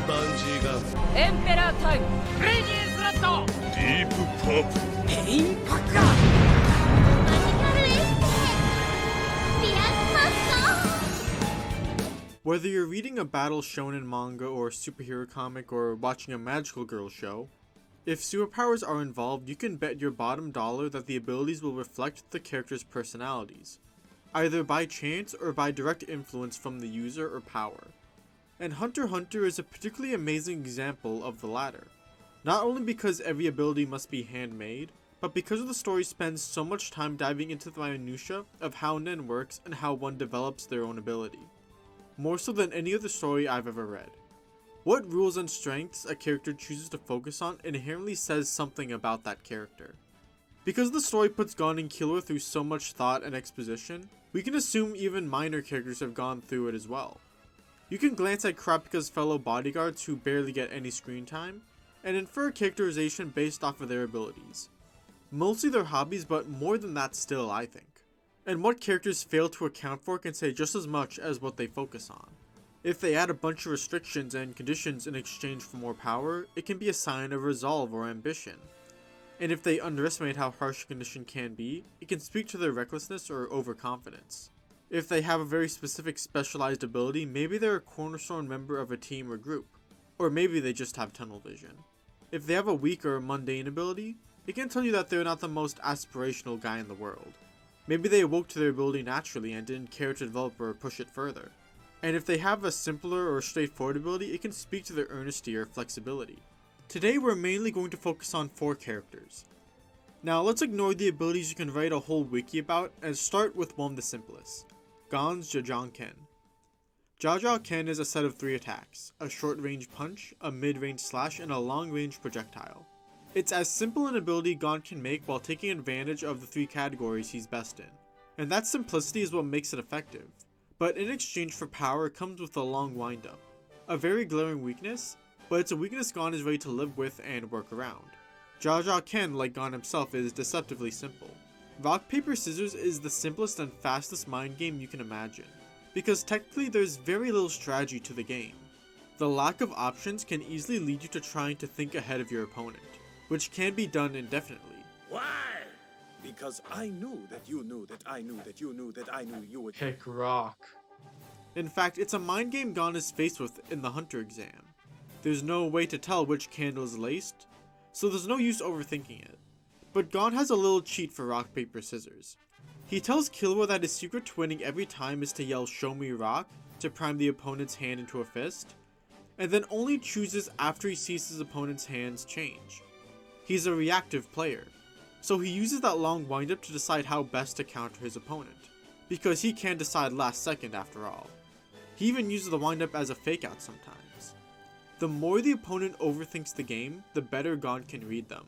バンジーガンエンペラータイムクレイジースラッドディープパープルペインパッカーマジカルエステピアスマスト Whether you're reading a battle shonen manga or superhero comic or watching a magical girl show, if superpowers are involved, you can bet your bottom dollar that the abilities will reflect the character's personalities, either by chance or by direct influence from the user or power. And Hunter x Hunter is a particularly amazing example of the latter, not only because every ability must be handmade, but because the story spends so much time diving into the minutiae of how Nen works and how one develops their own ability, more so than any other story I've ever read. What rules and strengths a character chooses to focus on inherently says something about that character. Because the story puts Gon and Killua through so much thought and exposition, we can assume even minor characters have gone through it as well. You can glance at Kurapika's fellow bodyguards who barely get any screen time, and infer characterization based off of their abilities. Mostly their hobbies, but more than that still, I think. And what characters fail to account for can say just as much as what they focus on. If they add a bunch of restrictions and conditions in exchange for more power, it can be a sign of resolve or ambition. And if they underestimate how harsh a condition can be, it can speak to their recklessness or overconfidence. If they have a very specific specialized ability, maybe they're a cornerstone member of a team or group. Or maybe they just have tunnel vision. If they have a weak or mundane ability, it can tell you that they're not the most aspirational guy in the world. Maybe they awoke to their ability naturally and didn't care to develop or push it further. And if they have a simpler or straightforward ability, it can speak to their earnesty or flexibility. Today we're mainly going to focus on 4 characters. Now let's ignore the abilities you can write a whole wiki about and start with one of the simplest, Gon's Jajanken. Jajanken is a set of 3 attacks, a short-range punch, a mid-range slash, and a long-range projectile. It's as simple an ability Gon can make while taking advantage of the 3 categories he's best in. And that simplicity is what makes it effective. But in exchange for power, it comes with a long windup. A very glaring weakness, but it's a weakness Gon is ready to live with and work around. Jajanken, like Gon himself, is deceptively simple. Rock, paper, scissors is the simplest and fastest mind game you can imagine, because technically there's very little strategy to the game. The lack of options can easily lead you to trying to think ahead of your opponent, which can be done indefinitely. Why? Because I knew that you knew that I knew that you knew that I knew you would Pick rock. In fact, it's a mind game Gon is faced with in the Hunter exam. There's no way to tell which candle is laced, so there's no use overthinking it. But Gon has a little cheat for rock, paper, scissors. He tells Killua that his secret to winning every time is to yell "Show me rock" to prime the opponent's hand into a fist, and then only chooses after he sees his opponent's hands change. He's a reactive player, so he uses that long windup to decide how best to counter his opponent, because he can decide last second after all. He even uses the windup as a fake out sometimes. The more the opponent overthinks the game, the better Gon can read them.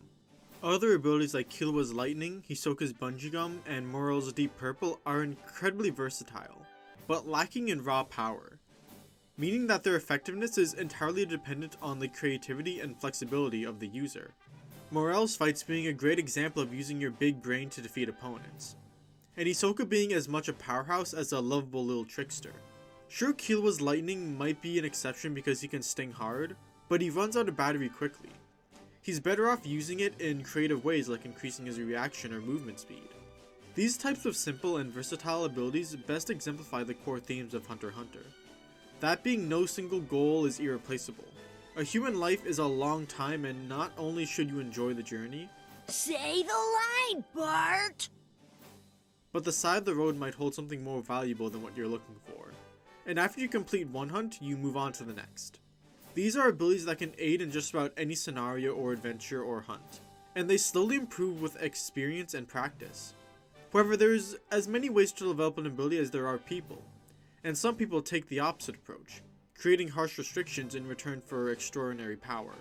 Other abilities like Killua's Lightning, Hisoka's Bungee Gum, and Morel's Deep Purple are incredibly versatile, but lacking in raw power, meaning that their effectiveness is entirely dependent on the creativity and flexibility of the user. Morel's fights being a great example of using your big brain to defeat opponents, and Hisoka being as much a powerhouse as a lovable little trickster. Sure, Killua's Lightning might be an exception because he can sting hard, but he runs out of battery quickly. He's better off using it in creative ways like increasing his reaction or movement speed. These types of simple and versatile abilities best exemplify the core themes of Hunter x Hunter. That being no single goal is irreplaceable. A human life is a long time, and not only should you enjoy the journey, Say the line, Bart! but the side of the road might hold something more valuable than what you're looking for. And after you complete one hunt, you move on to the next. These are abilities that can aid in just about any scenario or adventure or hunt, and they slowly improve with experience and practice. However, there's as many ways to develop an ability as there are people, and some people take the opposite approach, creating harsh restrictions in return for extraordinary power.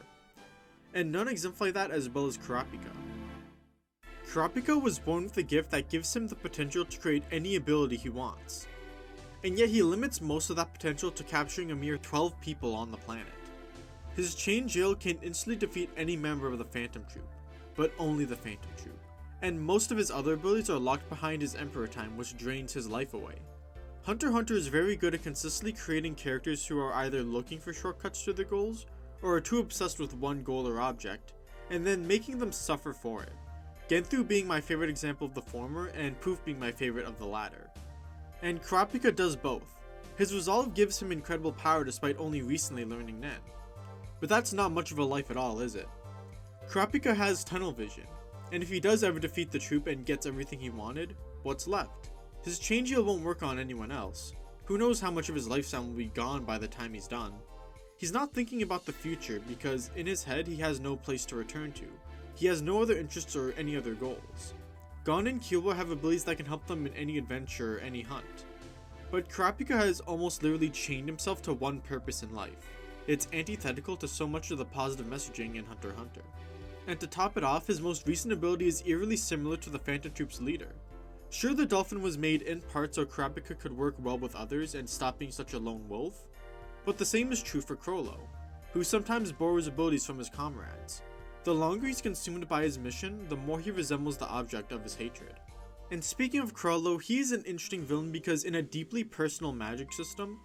And none exemplify that as well as Kurapika. Kurapika was born with a gift that gives him the potential to create any ability he wants, and yet he limits most of that potential to capturing a mere 12 people on the planet. His chain jail can instantly defeat any member of the Phantom Troop, but only the Phantom Troop, and most of his other abilities are locked behind his Emperor time, which drains his life away. Hunter x Hunter is very good at consistently creating characters who are either looking for shortcuts to their goals, or are too obsessed with one goal or object, and then making them suffer for it. Genthu being my favorite example of the former, and Poof being my favorite of the latter. And Kurapika does both. His resolve gives him incredible power despite only recently learning Nen. But that's not much of a life at all, is it? Kurapika has tunnel vision, and if he does ever defeat the troop and gets everything he wanted, what's left? His change heal won't work on anyone else. Who knows how much of his lifespan will be gone by the time he's done. He's not thinking about the future because in his head he has no place to return to. He has no other interests or any other goals. Gon and Killua have abilities that can help them in any adventure or any hunt. But Kurapika has almost literally chained himself to one purpose in life. It's antithetical to so much of the positive messaging in Hunter x Hunter. And to top it off, his most recent ability is eerily similar to the Phantom Troop's leader. Sure, the dolphin was made in part so Kurapika could work well with others and stop being such a lone wolf, but the same is true for Chrollo, who sometimes borrows abilities from his comrades. The longer he's consumed by his mission, the more he resembles the object of his hatred. And speaking of Chrollo, he is an interesting villain because in a deeply personal magic system,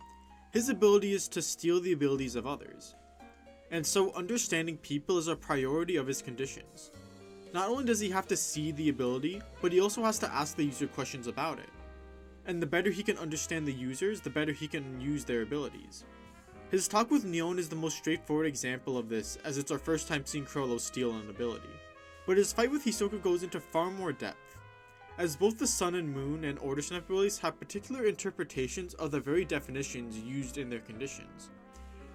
his ability is to steal the abilities of others. And so understanding people is a priority of his conditions. Not only does he have to see the ability, but he also has to ask the user questions about it. And the better he can understand the users, the better he can use their abilities. His talk with Neon is the most straightforward example of this, as it's our first time seeing Chrollo steal an ability. But his fight with Hisoka goes into far more depth, as both the Sun and Moon and Order Snipe abilities have particular interpretations of the very definitions used in their conditions,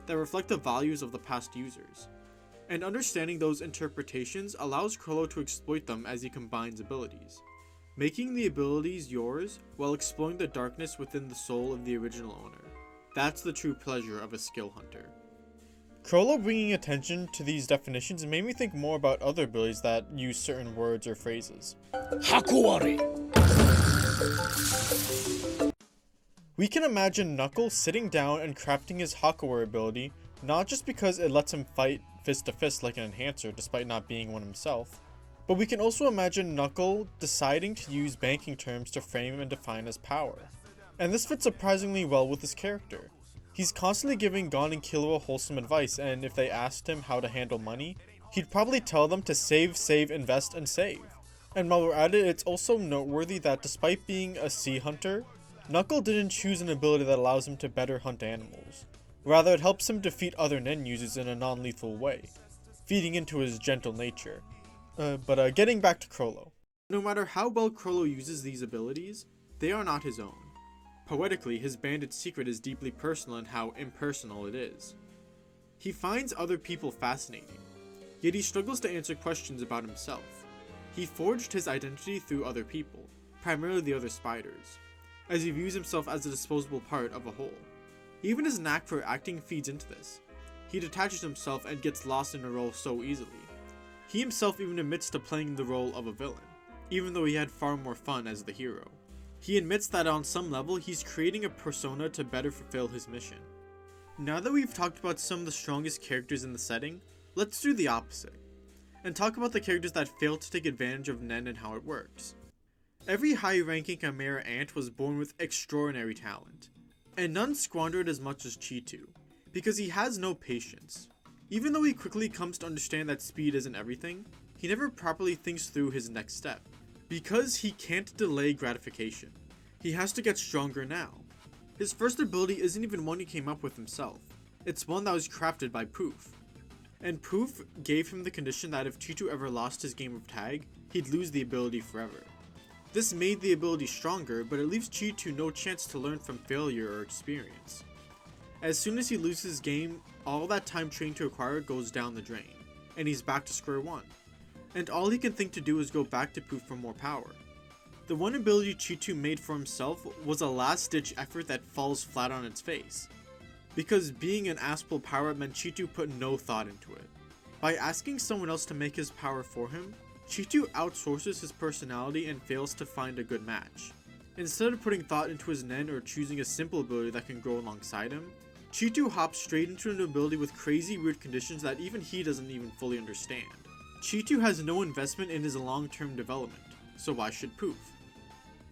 that reflect the values of the past users. And understanding those interpretations allows Chrollo to exploit them as he combines abilities, making the abilities yours while exploring the darkness within the soul of the original owner. That's the true pleasure of a skill hunter. Chrollo bringing attention to these definitions made me think more about other abilities that use certain words or phrases. Hakuwari. We can imagine Knuckles sitting down and crafting his Hakuwari ability, not just because it lets him fight fist to fist like an enhancer despite not being one himself, but we can also imagine Knuckle deciding to use banking terms to frame and define his power. And this fits surprisingly well with his character. He's constantly giving Gon and Killua wholesome advice, and if they asked him how to handle money, he'd probably tell them to save, invest, and save. And while we're at it, it's also noteworthy that despite being a sea hunter, Knuckle didn't choose an ability that allows him to better hunt animals. Rather, it helps him defeat other Nen users in a non-lethal way, feeding into his gentle nature. But getting back to Chrollo. No matter how well Chrollo uses these abilities, they are not his own. Poetically, his bandit secret is deeply personal in how impersonal it is. He finds other people fascinating, yet he struggles to answer questions about himself. He forged his identity through other people, primarily the other spiders, as he views himself as a disposable part of a whole. Even his knack for acting feeds into this. He detaches himself and gets lost in a role so easily. He himself even admits to playing the role of a villain, even though he had far more fun as the hero. He admits that on some level, he's creating a persona to better fulfill his mission. Now that we've talked about some of the strongest characters in the setting, let's do the opposite, and talk about the characters that fail to take advantage of Nen and how it works. Every high-ranking Chimera Ant was born with extraordinary talent, and none squander it as much as Cheetu, because he has no patience. Even though he quickly comes to understand that speed isn't everything, he never properly thinks through his next step. Because he can't delay gratification, he has to get stronger now. His first ability isn't even one he came up with himself, it's one that was crafted by Poof. And Poof gave him the condition that if Cheetu ever lost his game of tag, he'd lose the ability forever. This made the ability stronger, but it leaves Cheetu no chance to learn from failure or experience. As soon as he loses his game, all that time trained to acquire it goes down the drain, and he's back to square one. And all he can think to do is go back to Poof for more power. The one ability Cheetu made for himself was a last-ditch effort that falls flat on its face, because being an Aspal power-up meant Cheetu put no thought into it. By asking someone else to make his power for him, Cheetu outsources his personality and fails to find a good match. Instead of putting thought into his Nen or choosing a simple ability that can grow alongside him, Cheetu hops straight into an ability with crazy weird conditions that even he doesn't even fully understand. Cheetu has no investment in his long-term development, so why should Poof?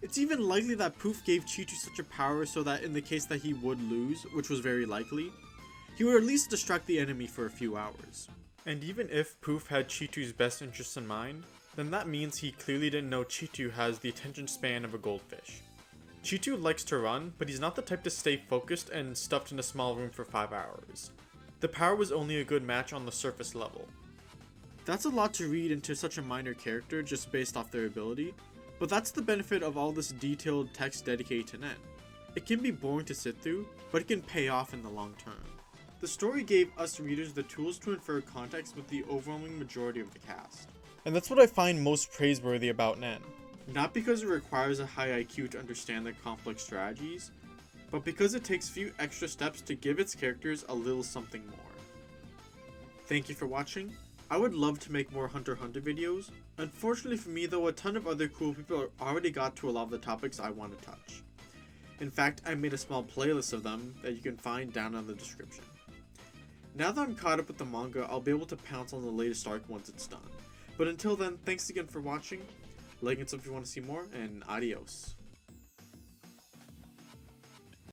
It's even likely that Poof gave Chitu such a power so that in the case that he would lose, which was very likely, he would at least distract the enemy for a few hours. And even if Poof had Chitu's best interests in mind, then that means he clearly didn't know Chitu has the attention span of a goldfish. Chitu likes to run, but he's not the type to stay focused and stuffed in a small room for 5 hours. The power was only a good match on the surface level. That's a lot to read into such a minor character just based off their ability, but that's the benefit of all this detailed text dedicated to Nen. It can be boring to sit through, but it can pay off in the long term. The story gave us readers the tools to infer context with the overwhelming majority of the cast. And that's what I find most praiseworthy about Nen. Not because it requires a high IQ to understand the complex strategies, but because it takes few extra steps to give its characters a little something more. Thank you for watching. I would love to make more Hunter x Hunter videos. Unfortunately for me though, a ton of other cool people already got to a lot of the topics I want to touch. In fact, I made a small playlist of them that you can find down in the description. Now that I'm caught up with the manga, I'll be able to pounce on the latest arc once it's done. But until then, thanks again for watching, like and sub if you want to see more, and adios.